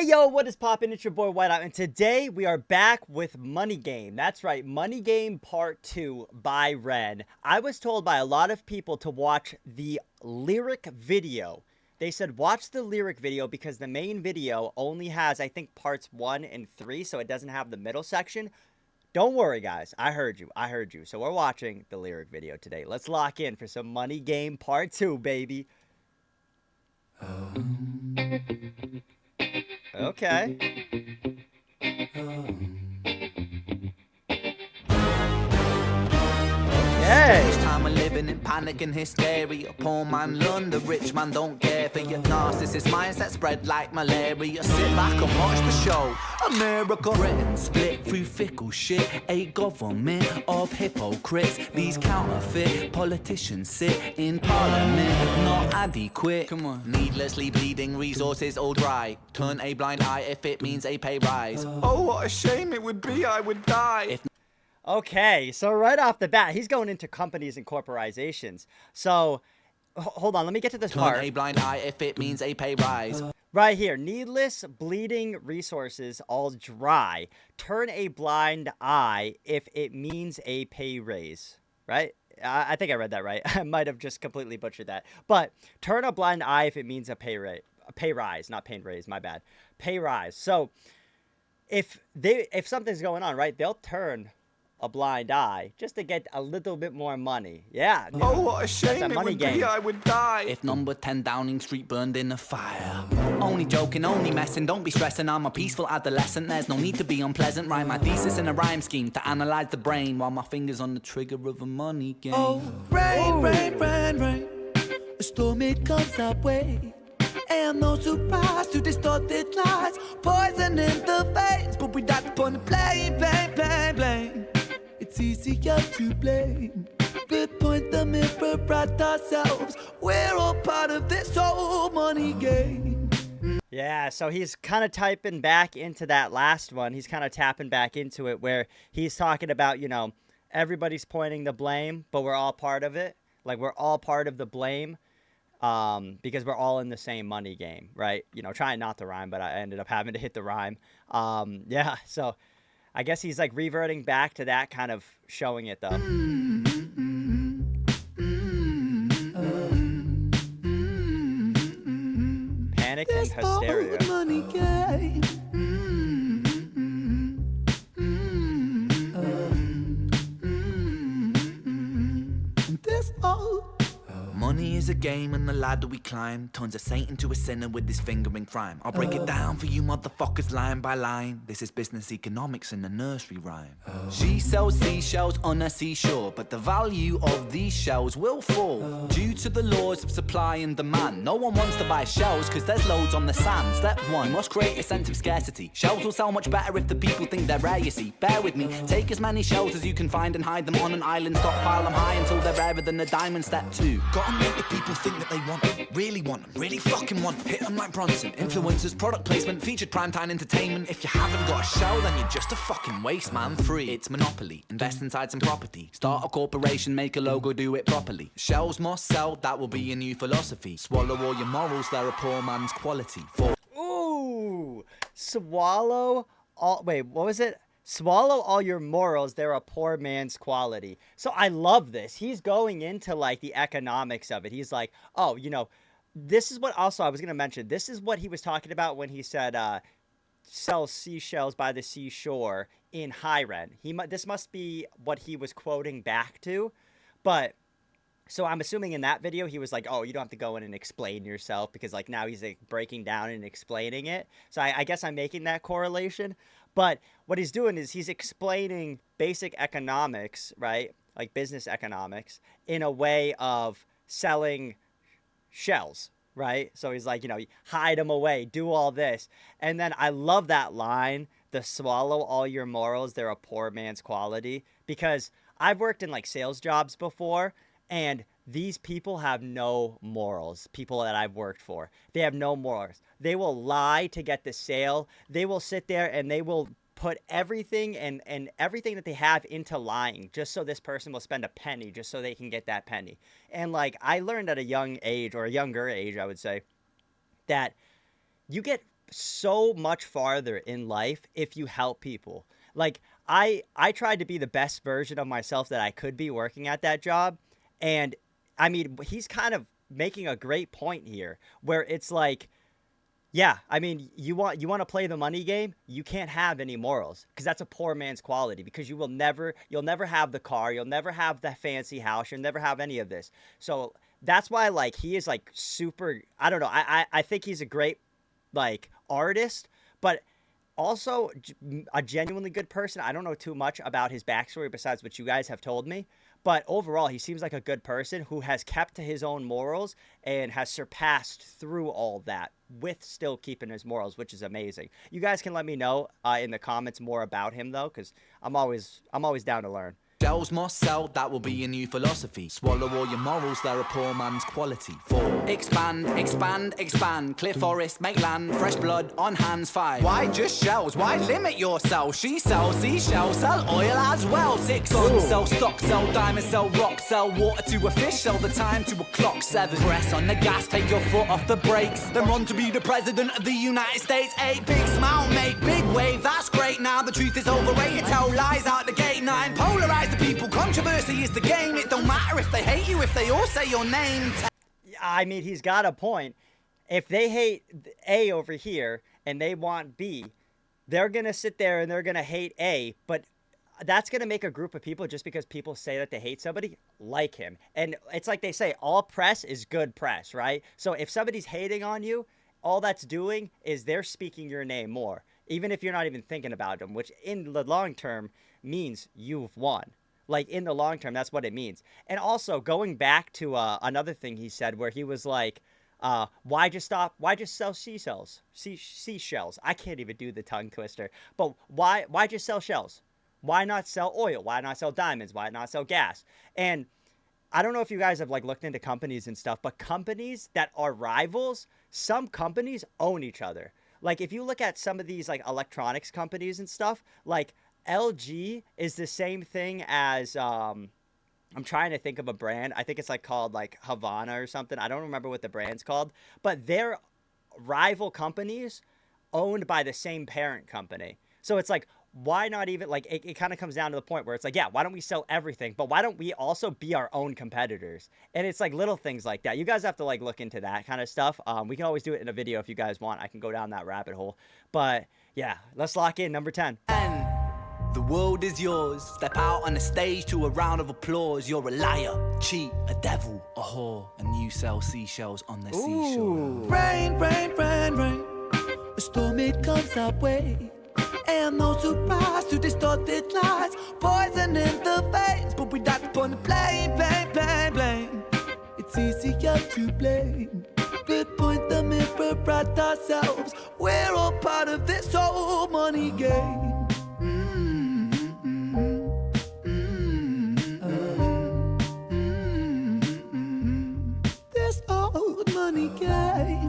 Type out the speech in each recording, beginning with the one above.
Hey yo, what is poppin'? It's your boy Whiteout, and today we are back with Money Game. That's right, Money Game Part 2 by Ren. I was told by a lot of people to watch the lyric video. They said watch the lyric video because the main video only has, I think, parts 1 and 3, so it doesn't have the middle section. Don't worry, guys. I heard you. I heard you. So we're watching the lyric video today. Let's lock in for some Money Game Part 2, baby. Okay. Each time we're living in panic and hysteria. Poor man learn, the rich man don't care for your narcissist mindset spread like malaria. Sit back and watch the show. America, Britain split through fickle shit. A government of hypocrites. These counterfeit politicians sit in parliament, not adequate. Come on. Needlessly bleeding, resources all dry. Turn a blind eye if it means a pay rise. Oh, what a shame it would be, I would die if Okay, so right off the bat, he's going into companies and corporations. So, hold on, let me get to this part. Turn a blind eye if it means a pay rise. Right here, needless bleeding resources all dry. Turn a blind eye if it means a pay raise, right? I think I read that right. I might have just completely butchered that. But turn a blind eye if it means a pay rise, not pay raise, my bad. Pay rise. So, if something's going on, right, they'll turn a blind eye just to get a little bit more money. Yeah. Oh, what a shame it money would game. be, I would die if number 10 Downing Street burned in a fire. Only joking, only messing, don't be stressing. I'm a peaceful adolescent, there's no need to be unpleasant. Write my thesis in a rhyme scheme to analyze the brain while my fingers on the trigger of a money game. Oh, rain, rain, rain, rain, a storm it comes our way. And no surprise to distorted lies, poison in the veins, but we died upon the blame, blame, blame, blame. It's easier to blame, but point the mirror at ourselves. We're all part of this whole money game. Yeah, so he's kind of typing back into that last one. He's kind of tapping back into it where he's talking about, you know, everybody's pointing the blame, but we're all part of it. Like, we're all part of the blame because we're all in the same money game, right? You know, trying not to rhyme, but I ended up having to hit the rhyme. Yeah, so I guess he's like reverting back to that, kind of showing it though. Panic and hysteria. Money is a game and the ladder we climb turns a saint into a sinner with his finger in crime. I'll break it down for you motherfuckers line by line. This is business economics in a nursery rhyme. She sells seashells on a seashore, but the value of these shells will fall due to the laws of supply and demand. No one wants to buy shells because there's loads on the sand. Step one, you must create a sense of scarcity. Shells will sell much better if the people think they're rare, you see. Bear with me, take as many shells as you can find and hide them on an island. Stockpile them high until they're rarer than a diamond. Step two, gotta make the people think that they want them, really fucking want them. Hit them like Bronson. Influencers, product placement, featured primetime entertainment. If you haven't got a show, then you're just a fucking waste man. Free, it's monopoly. Invest inside some property. Start a corporation, make a logo, do it properly. Shells must sell, that will be your new philosophy. Swallow all your morals, they're a poor man's quality. Ooh, swallow all. Wait, what was it? Swallow all your morals, they're a poor man's quality. So I love this. He's going into like the economics of it. He's like, oh, you know, this is what also I was going to mention. This is what he was talking about when he said sell seashells by the seashore in high rent. This must be what he was quoting back to. But so I'm assuming in that video he was like, oh, you don't have to go in and explain yourself because like now he's like breaking down and explaining it. So I guess I'm making that correlation. But what he's doing is he's explaining basic economics, right? Like business economics in a way of selling shells, right? So he's like, you know, hide them away, do all this. And then I love that line, the swallow all your morals, they're a poor man's quality. Because I've worked in like sales jobs before, and these people have no morals. People that I've worked for, they have no morals. They will lie to get the sale. They will sit there and they will put everything and everything that they have into lying just so this person will spend a penny just so they can get that penny. And like I learned at a young age, or a younger age, I would say, that you get so much farther in life if you help people. Like I tried to be the best version of myself that I could be working at that job, and I mean, he's kind of making a great point here where it's like, yeah, I mean, you want to play the money game, you can't have any morals because that's a poor man's quality because you'll never have the car, you'll never have the fancy house, you'll never have any of this. So that's why like he is like super, I don't know. I think he's a great like artist, but also a genuinely good person. I don't know too much about his backstory besides what you guys have told me, but overall, he seems like a good person who has kept to his own morals and has surpassed through all that with still keeping his morals, which is amazing. You guys can let me know in the comments more about him though, because I'm always down to learn. Shells must sell, that will be a new philosophy. Swallow all your morals, they're a poor man's quality. 4. Expand, expand, expand. Clear forest, make land, fresh blood on hands. 5. Why just shells? Why limit yourself? She sells seashells, sell oil as well. 6. Sell stock, sell diamonds, sell rock, sell water to a fish, sell the time to a clock. 7. Press on the gas, take your foot off the brakes, then run to be the president of the United States. 8. Big smile, make big wave, that's great. Now the truth is overrated, tell lies out the gate. 9. Polarize the people, controversy is the game. It don't matter if they hate you, if they all say your name. I mean, he's got a point. If they hate A over here and they want B, they're going to sit there and they're going to hate A, but that's going to make a group of people, just because people say that they hate somebody, like him. And it's like they say, all press is good press, right? So if somebody's hating on you, all that's doing is they're speaking your name more, even if you're not even thinking about them, which in the long term means you've won. Like, in the long term, that's what it means. And also, going back to another thing he said where he was like, why just sell seashells? I can't even do the tongue twister. But why just sell shells? Why not sell oil? Why not sell diamonds? Why not sell gas? And I don't know if you guys have, like, looked into companies and stuff, but companies that are rivals, some companies own each other. Like, if you look at some of these, like, electronics companies and stuff, like, LG is the same thing as I'm trying to think of a brand. I think it's like called like Havana or something. I don't remember what the brand's called, but they're rival companies owned by the same parent company. So it's like, why not even like it kind of comes down to the point where it's like, yeah, why don't we sell everything, but why don't we also be our own competitors? And it's like little things like that. You guys have to like look into that kind of stuff. We can always do it in a video if you guys want. I can go down that rabbit hole, but yeah, let's lock in number 10. The world is yours. Step out on the stage to a round of applause. You're a liar, cheat, a devil, a whore, and you sell seashells on the seashore. Rain, rain, rain, rain. A storm, it comes our way. And no surprise to distorted lies. Poison in the veins, but we died upon the blame, blame, blame, blame. It's easier to blame. We point the mirror at ourselves. We're all part of this whole money game. Money game.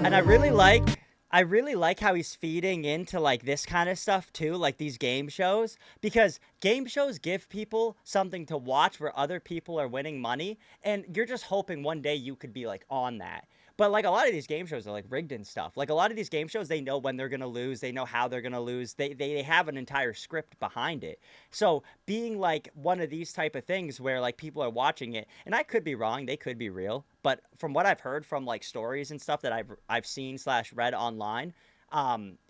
And I really like how he's feeding into like this kind of stuff too, like these game shows, because game shows give people something to watch where other people are winning money, and you're just hoping one day you could be like on that. But like a lot of these game shows are like rigged and stuff. Like a lot of these game shows, they know when they're gonna lose, they know how they're gonna lose. They have an entire script behind it. So being like one of these type of things where like people are watching it, and I could be wrong, they could be real, but from what I've heard from like stories and stuff that I've seen / read online,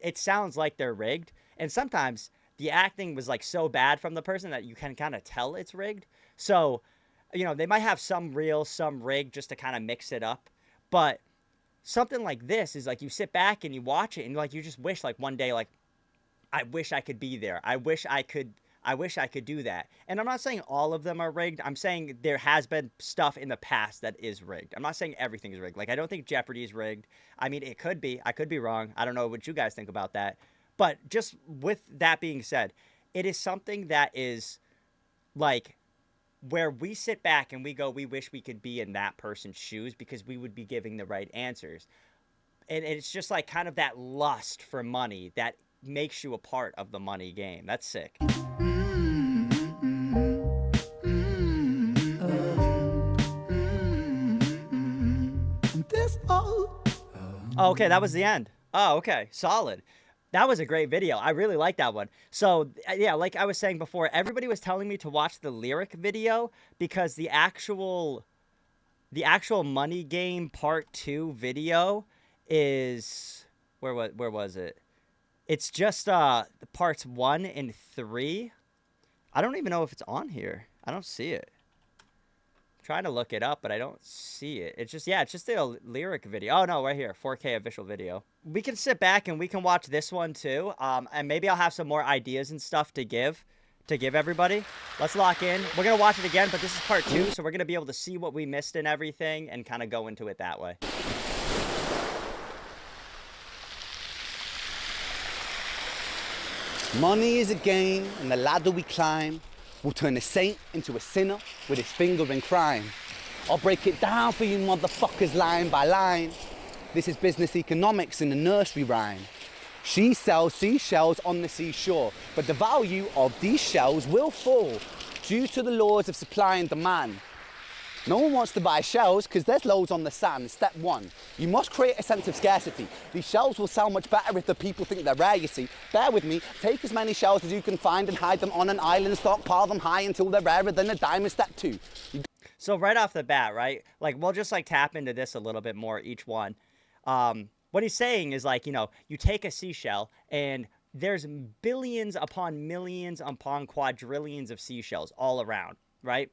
it sounds like they're rigged. And sometimes the acting was like so bad from the person that you can kind of tell it's rigged. So, you know, they might have some real, some rigged just to kind of mix it up. But something like this is like you sit back and you watch it and like you just wish like one day like I wish I could be there. I wish I could do that. And I'm not saying all of them are rigged. I'm saying there has been stuff in the past that is rigged. I'm not saying everything is rigged. Like I don't think Jeopardy is rigged. I mean, it could be. I could be wrong. I don't know what you guys think about that. But just with that being said, it is something that is like where we sit back and we go, we wish we could be in that person's shoes because we would be giving the right answers. And it's just like kind of that lust for money that makes you a part of the money game. That's sick. Oh, okay, that was the end. Oh, okay, solid. That was a great video. I really like that one. So, yeah, like I was saying before, everybody was telling me to watch the lyric video because the actual money game part 2 video is where was it? It's just parts 1 and 3. I don't even know if it's on here. I don't see it. I'm trying to look it up, but I don't see it. It's just, yeah, it's just a lyric video. Oh no, right here, 4K official video. We can sit back and we can watch this one too. And maybe I'll have some more ideas and stuff to give everybody. Let's lock in. We're gonna watch it again, but this is part 2, so we're gonna be able to see what we missed and everything and kind of go into it that way. Money is a game, and the ladder we climb will turn a saint into a sinner with his finger in crime. I'll break it down for you motherfuckers line by line. This is business economics in a nursery rhyme. She sells seashells on the seashore, but the value of these shells will fall due to the laws of supply and demand. No one wants to buy shells because there's loads on the sand. Step 1, you must create a sense of scarcity. These shells will sell much better if the people think they're rare, you see. Bear with me, take as many shells as you can find and hide them on an island, stockpile them high until they're rarer than a diamond. Step 2. So right off the bat, right? Like, we'll just like tap into this a little bit more each one. What he's saying is like, you take a seashell and there's billions upon millions upon quadrillions of seashells all around, right?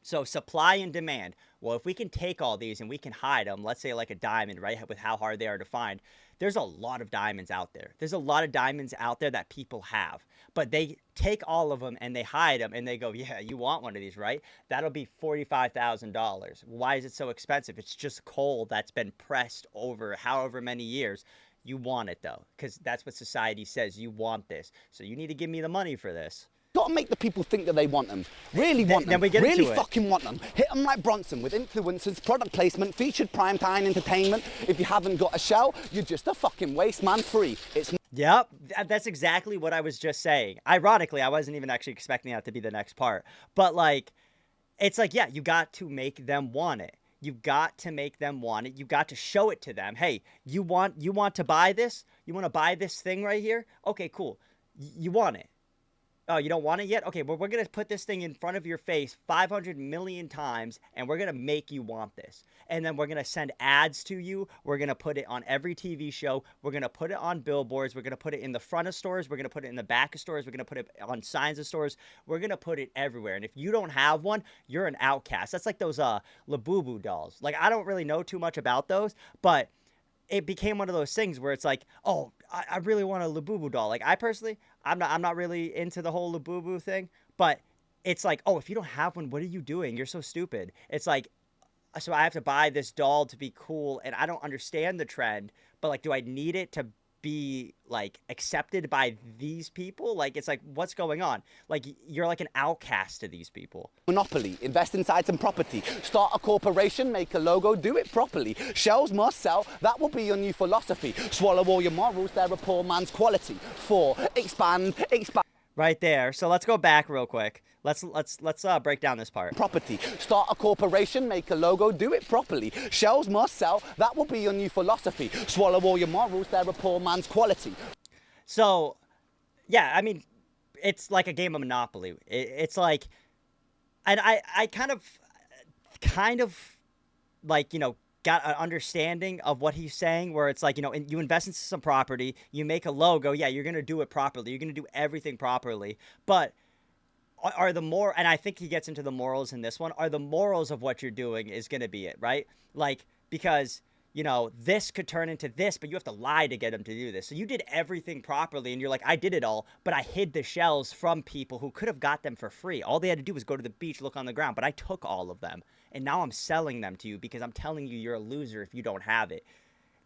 So supply and demand. Well, if we can take all these and we can hide them, let's say like a diamond, right? With how hard they are to find. There's a lot of diamonds out there. There's a lot of diamonds out there that people have. But they take all of them and they hide them and they go, yeah, you want one of these, right? That'll be $45,000. Why is it so expensive? It's just coal that's been pressed over however many years. You want it though, because that's what society says. You want this. So you need to give me the money for this. Gotta make the people think that they want them. Really want them. Then we get really into it. fucking want them. Hit them like Bronson with influencers, product placement, featured primetime entertainment. If you haven't got a shell, you're just a fucking waste man free. It's Yep, that's exactly what I was just saying. Ironically, I wasn't even actually expecting that to be the next part. But like, it's like, yeah, you got to make them want it. You got to make them want it. You got to show it to them. Hey, you want to buy this? You want to buy this thing right here? Okay, cool. You want it. Oh, you don't want it yet? Okay, well, we're going to put this thing in front of your face 500 million times, and we're going to make you want this. And then we're going to send ads to you. We're going to put it on every TV show. We're going to put it on billboards. We're going to put it in the front of stores. We're going to put it in the back of stores. We're going to put it on signs of stores. We're going to put it everywhere. And if you don't have one, you're an outcast. That's like those Labubu dolls. Like, I don't really know too much about those, but it became one of those things where it's like, oh, I really want a Labubu doll. Like, I personally, I'm not really into the whole Labubu thing, but it's like, oh, if you don't have one, what are you doing? You're so stupid. It's like, so I have to buy this doll to be cool, and I don't understand the trend, but like, do I need it to be like accepted by these people? Like, it's like, what's going on? Like, you're like an outcast to these people. monopoly. Invest inside some property. Start a corporation, make a logo, do it properly. Shells must sell, that will be your new philosophy. Swallow all your morals, they're a poor man's quality. 4, expand. Right there. So let's go back real quick. Let's break down this part. Property. Start a corporation, make a logo, do it properly. Shells must sell, that will be your new philosophy. Swallow all your morals, they're a poor man's quality. So, yeah, I mean, it's like a game of Monopoly. It's like, and I kind of like, got an understanding of what he's saying, where it's like, you invest into some property, you make a logo, yeah, you're going to do it properly. You're going to do everything properly. But are the more, and I think he gets into the morals in this one, are the morals of what you're doing is going to be it, right? Like, because, this could turn into this, but you have to lie to get them to do this. So you did everything properly, and you're like, I did it all, but I hid the shells from people who could have got them for free. All they had to do was go to the beach, look on the ground, but I took all of them. And now I'm selling them to you because I'm telling you you're a loser if you don't have it.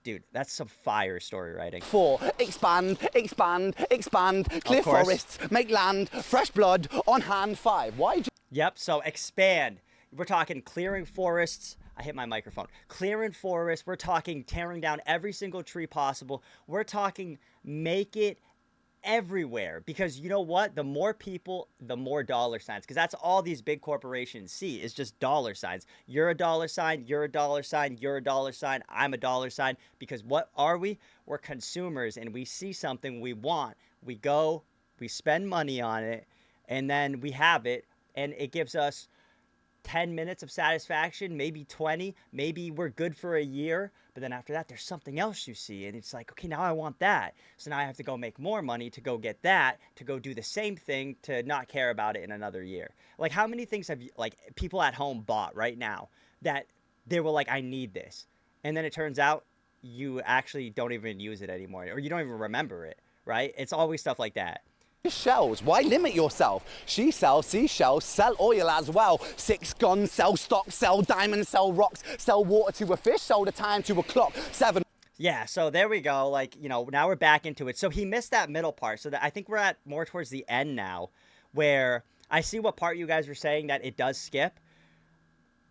Dude, that's some fire story writing. 4, expand. Clear forests, make land, fresh blood on hand. 5, why? Yep, so expand. We're talking clearing forests. I hit my microphone. Clearing forests. We're talking tearing down every single tree possible. We're talking make it everywhere, because you know what? The more people, the more dollar signs, because that's all these big corporations see is just dollar signs. You're a dollar sign, you're a dollar sign, you're a dollar sign, I'm a dollar sign. Because what are we? We're consumers, and we see something we want. We go, we spend money on it, and then we have it, and it gives us 10 minutes of satisfaction, maybe 20, maybe we're good for a year, but then after that there's something else you see, and it's like, okay, now I want that, so now I have to go make more money to go get that, to go do the same thing, to not care about it in another year. Like, how many things have you, like, people at home bought right now that they were like, I need this, and then it turns out you actually don't even use it anymore, or you don't even remember it, right? It's always stuff like that. Shells, why limit yourself? She sells seashells, sell oil as well. 6 guns, sell stock, sell diamonds, sell rocks, sell water to a fish, sell the time to a clock. 7. Yeah, so there we go. Like, you know, now we're back into it. So he missed that middle part. So that I think we're at more towards the end now, where I see what part you guys were saying that it does skip.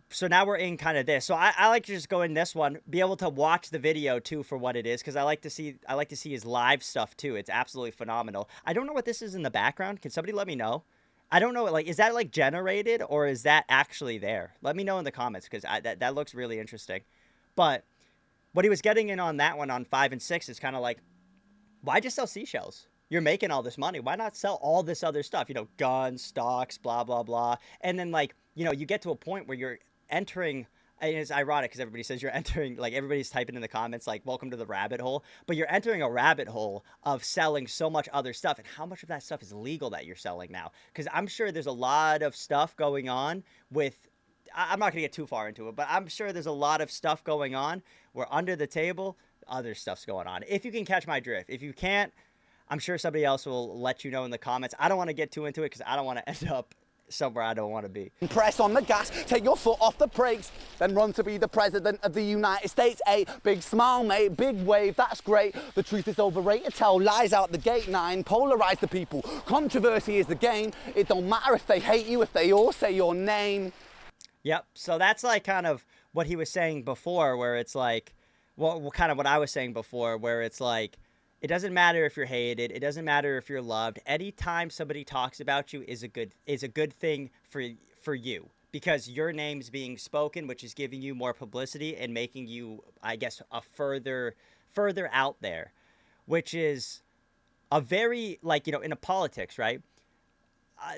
So now we're in kind of this. So I like to just go in this one, be able to watch the video too for what it is, because I like to see his live stuff too. It's absolutely phenomenal. I don't know what this is in the background. Can somebody let me know? I don't know. Like, is that like generated, or is that actually there? Let me know in the comments, because that looks really interesting. But what he was getting in on that one on 5 and 6 is kind of like, why just sell seashells? You're making all this money. Why not sell all this other stuff? You know, guns, stocks, blah, blah, blah. And then, like, you know, you get to a point where you're entering, and it's ironic because everybody says you're entering, like, everybody's typing in the comments like, welcome to the rabbit hole, but you're entering a rabbit hole of selling so much other stuff. And how much of that stuff is legal that you're selling now? Because I'm sure there's a lot of stuff going on with, I'm not gonna get too far into it, but I'm sure there's a lot of stuff going on where under the table other stuff's going on. If you can catch my drift. If you can't, I'm sure somebody else will let you know in the comments. I don't want to get too into it because I don't want to end up somewhere I don't want to be. Press on the gas, take your foot off the brakes, then run to be the president of the United States. A big smile, mate, big wave, that's great. The truth is overrated, tell lies out the gate. 9, polarize the people. Controversy is the game. It don't matter if they hate you, if they all say your name. Yep, so that's like kind of what he was saying before, where it's like, well, kind of what I was saying before, where it's like, it doesn't matter if you're hated. It doesn't matter if you're loved. Anytime somebody talks about you is a good thing for you, because your name's being spoken, which is giving you more publicity and making you, I guess, a further out there, which is a very, like, you know, in a politics, right?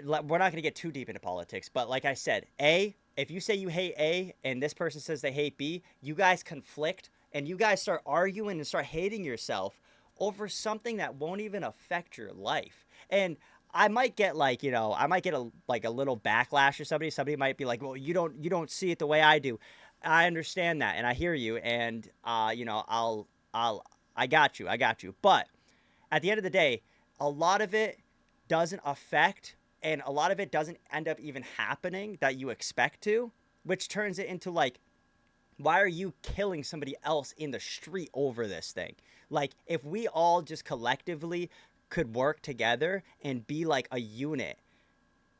We're not going to get too deep into politics, but like I said, if you say you hate A and this person says they hate B, you guys conflict and you guys start arguing and start hating yourself over something that won't even affect your life. And I might get, like, you know, I might get a little backlash or somebody might be like, well, you don't see it the way I do. I understand that, and I hear you, and you know, I got you. But at the end of the day, a lot of it doesn't affect, and a lot of it doesn't end up even happening that you expect to, which turns it into like, why are you killing somebody else in the street over this thing? Like, if we all just collectively could work together and be like a unit,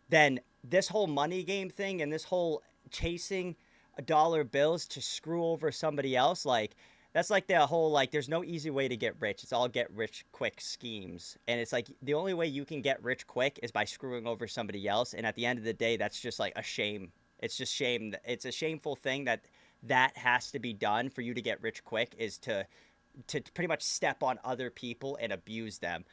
then this whole money game thing and this whole chasing dollar bills to screw over somebody else, like, that's like the whole, like, there's no easy way to get rich. It's all get rich quick schemes. And it's like, the only way you can get rich quick is by screwing over somebody else. And at the end of the day, that's just like a shame. It's just shame. It's a shameful thing that has to be done for you to get rich quick, is to pretty much step on other people and abuse them.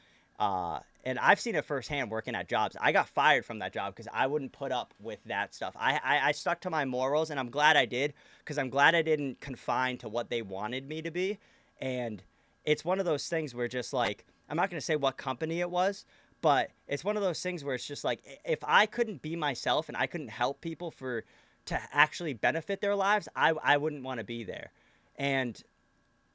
And I've seen it firsthand working at jobs. I got fired from that job because I wouldn't put up with that stuff. I stuck to my morals, and I'm glad I did, because I'm glad I didn't confine to what they wanted me to be. And it's one of those things where, just like, I'm not going to say what company it was, but it's one of those things where it's just like, if I couldn't be myself and I couldn't help people to actually benefit their lives, I wouldn't want to be there. And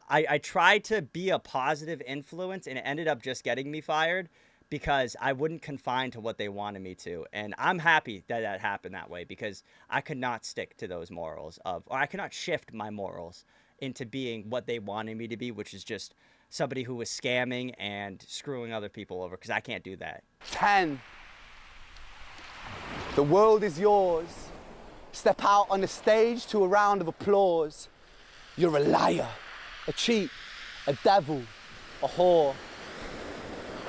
I tried to be a positive influence, and it ended up just getting me fired because I wouldn't confine to what they wanted me to. And I'm happy that happened that way, because I could not stick to those morals or I could not shift my morals into being what they wanted me to be, which is just somebody who was scamming and screwing other people over, because I can't do that. 10. The world is yours. Step out on the stage to a round of applause. You're a liar, a cheat, a devil, a whore.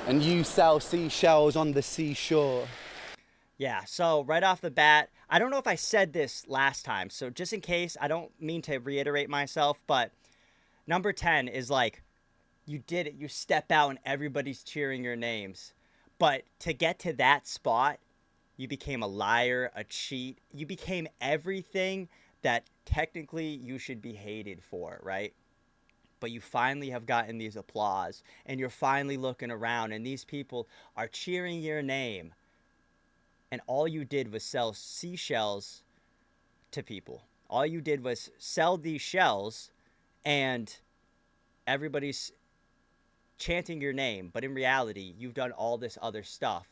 and you sell seashells on the seashore. Yeah, so right off the bat, I don't know if I said this last time, so just in case, I don't mean to reiterate myself, but number 10 is like, you did it, you step out and everybody's cheering your names. But to get to that spot, you became a liar, a cheat, you became everything that technically you should be hated for, right? But you finally have gotten these applause, and you're finally looking around, and these people are cheering your name. And all you did was sell seashells to people. All you did was sell these shells, and everybody's chanting your name. But in reality, you've done all this other stuff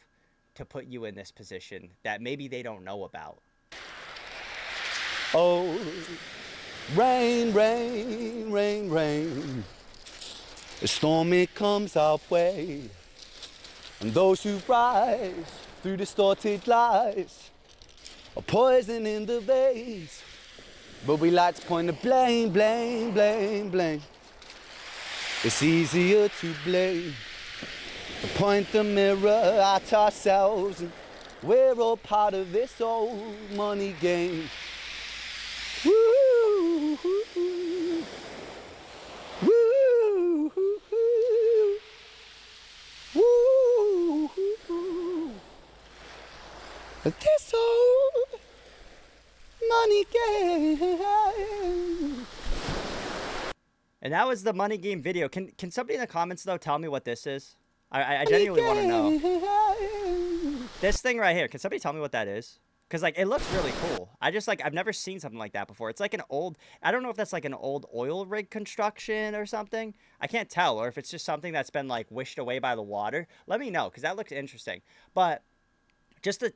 to put you in this position that maybe they don't know about. Oh, rain, rain, rain, rain. The storm, it comes our way. And those who rise through distorted lies are poison in the veins. But we like to point the blame, blame, blame, blame. It's easier to blame. To point the mirror at ourselves. And we're all part of this old money game. Woo, woo, woo, woo, woo, woo. This old money game. And that was the money game video. Can somebody in the comments, though, tell me what this is? I genuinely want to know. This thing right here, can somebody tell me what that is? Because, like, it looks really cool. I've never seen something like that before. It's like an old, I don't know if that's like an old oil rig construction or something. I can't tell. Or if it's just something that's been, like, wished away by the water. Let me know, because that looks interesting. But just to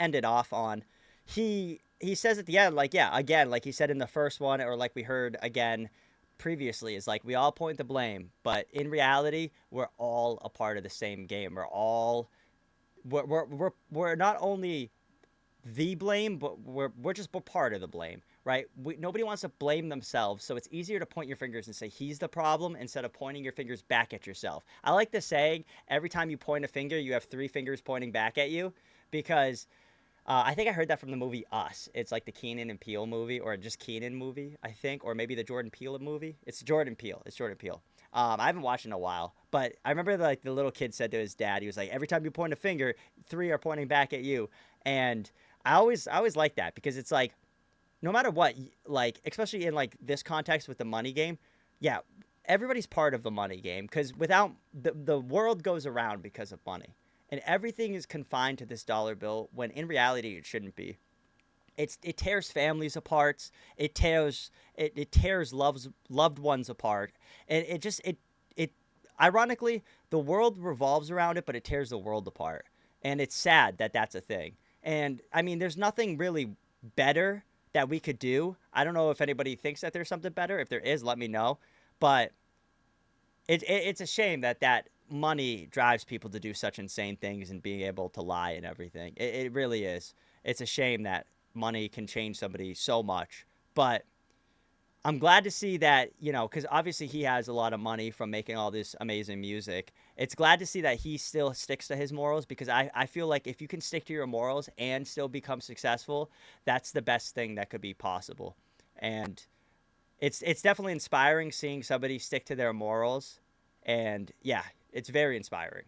end it off on, he says at the end, like, yeah, again, like he said in the first one, or like we heard again previously, is like, we all point the blame. But in reality, we're all a part of the same game. We're not only the blame, but we're part of the blame, right? Nobody wants to blame themselves, so it's easier to point your fingers and say he's the problem instead of pointing your fingers back at yourself. I like the saying, every time you point a finger, you have 3 fingers pointing back at you, because I think I heard that from the movie Us. It's like the Keenan and Peele movie, or just Keenan movie, I think, or maybe the Jordan Peele movie. It's Jordan Peele. I haven't watched in a while, but I remember like the little kid said to his dad, he was like, every time you point a finger, 3 are pointing back at you. And I always like that, because it's like, no matter what, like, especially in like this context with the money game, yeah, everybody's part of the money game, because without the world goes around because of money, and everything is confined to this dollar bill, when in reality it shouldn't be. It tears families apart. It tears loved ones apart. And it ironically, the world revolves around it, but it tears the world apart. And it's sad that that's a thing. And I mean, there's nothing really better that we could do. I don't know if anybody thinks that there's something better. If there is, let me know. But it's a shame that money drives people to do such insane things, and being able to lie and everything. It really is. It's a shame that money can change somebody so much. But I'm glad to see that, you know, because obviously he has a lot of money from making all this amazing music. It's glad to see that he still sticks to his morals, because I feel like if you can stick to your morals and still become successful, that's the best thing that could be possible. And it's definitely inspiring seeing somebody stick to their morals. And yeah, it's very inspiring.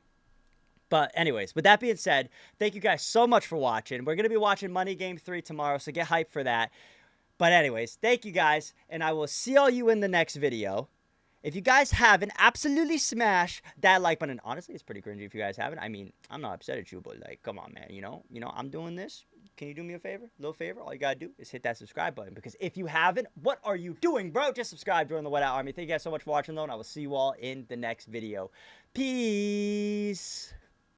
But anyways, with that being said, thank you guys so much for watching. We're going to be watching Money Game 3 tomorrow, so get hyped for that. But anyways, thank you guys, and I will see all you in the next video. If you guys haven't, absolutely smash that like button. Honestly, it's pretty cringy if you guys haven't. I mean, I'm not upset at you, but like, come on, man. You know, I'm doing this. Can you do me a favor? Little favor? All you gotta do is hit that subscribe button, because if you haven't, what are you doing, bro? Just subscribe, join the Whiteout Army. Thank you guys so much for watching, though, and I will see you all in the next video. Peace.